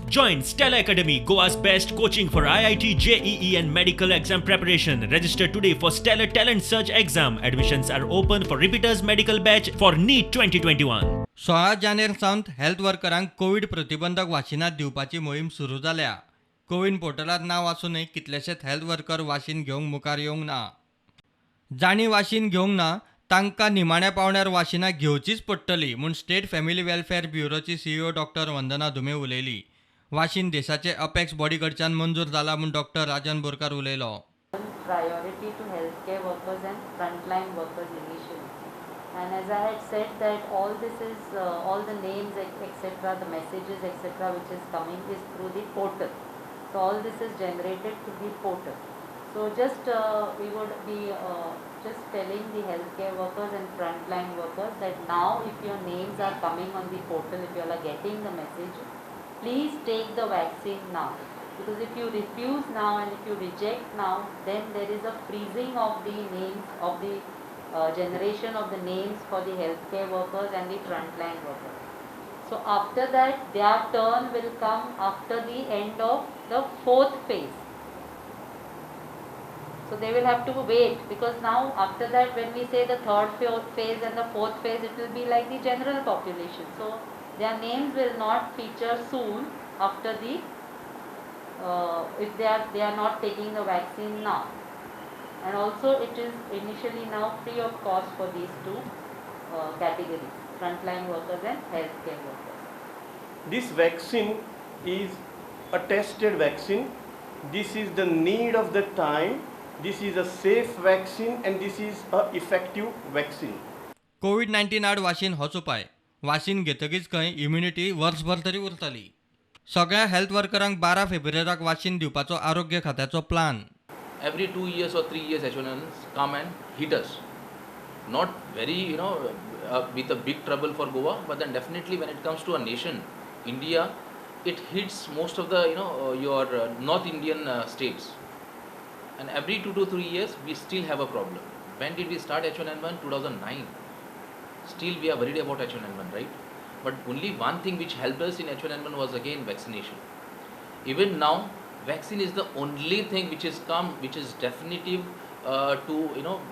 Join Stella Academy, Goa's best coaching for IIT, JEE and medical exam preparation. Register today for Stellar Talent Search exam. Admissions are open for repeaters medical batch for NEET 2021. 16 जानेर सावन health वर्करांक Covid प्रतिबंधक वाशिनां दिवपाची मोहीम सुरू जाल्या. कोविन पोर्टलार नांव आसूनय कितलेशेच health worker वाशीन घेवंक मुखार येवंक ना. जाणी वाशीन घेवंक ना तांकां निमाण्या पावण्यार वाशिनां घेवचीच पडटली म्हूण स्टेट फॅमिली वेलफेअर ब्युरोची CEO डॉक्टर वंदना धुमे उलयली. वाशीन देशाचे अपेक्स बॉडी कडच्यान मंजूर जाला म्हूण डॉक्टर राजन बोरकार उलयलो. Priority to healthcare workers and frontline workers initially. And as I had said that all this is all the names etc., the messages etc. which is coming is through the portal. So all this is generated through the portal. So just we would be just telling the healthcare workers and frontline workers that now if your names are coming on the portal, if you all are getting the message, please take the vaccine now. Because if you refuse now and if you reject now, then there is a freezing of the names of the generation of the names for the healthcare workers and the frontline workers. So after that, their turn will come after the end of the 4th phase. So they will have to wait, because now after that when we say the 3rd phase and the 4th phase, it will be like the general population. So their names will not feature soon after the if they are not taking the vaccine now. And also it is initially now free of cost for these two categories, frontline workers and healthcare workers. This vaccine is a tested vaccine. This is the need of the time. This is a safe vaccine and this is a effective vaccine. कोविड-19 आड वाशीन होच उपाय. वाशीन घेतकीच खंय immunity वर्सभर तरी उरतली. सगळ्या health वर्करांक 12 फेब्रुवारीक वाशीन दिवपाचो आरोग्य खात्याचो plan. Every 2 years or 3 years H1N1s come and hit us. Not very, with a big trouble for Goa, but then definitely when it comes to a nation, India, it hits most of the, your North Indian states. And every 2 to 3 years, we still have a problem. When did we start H1N1? 2009. Still we are worried about H1N1, right? But only one thing which helped us in H1N1 was again vaccination. Even now, vaccine is the only thing which has come, which is definitive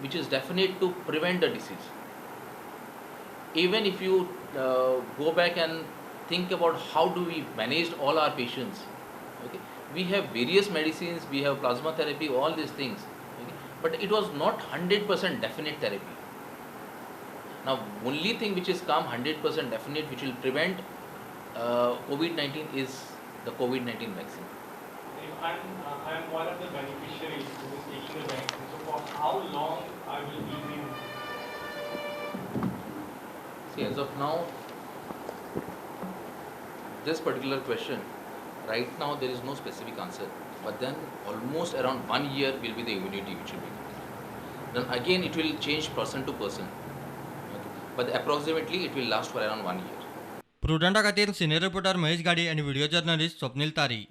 which is definite to prevent the disease. Even if you go back and think about how do we manage all our patients, okay, we have various medicines, we have plasma therapy, all these things, okay, but it was not 100% definite therapy. Now only thing which is come 100% definite which will prevent COVID-19 is the COVID-19 vaccine. I am one of the beneficiaries who is taking the vaccine. So for how long I will be in? See, as of now, this particular question, right now there is no specific answer. But then almost around 1 year will be the immunity which will be given. Then again it will change person to person. Okay. But approximately it will last for around 1 year. प्रुडंटा खातीर senior reporter Mahesh गाडी आनी video journalist Swapnil तारी.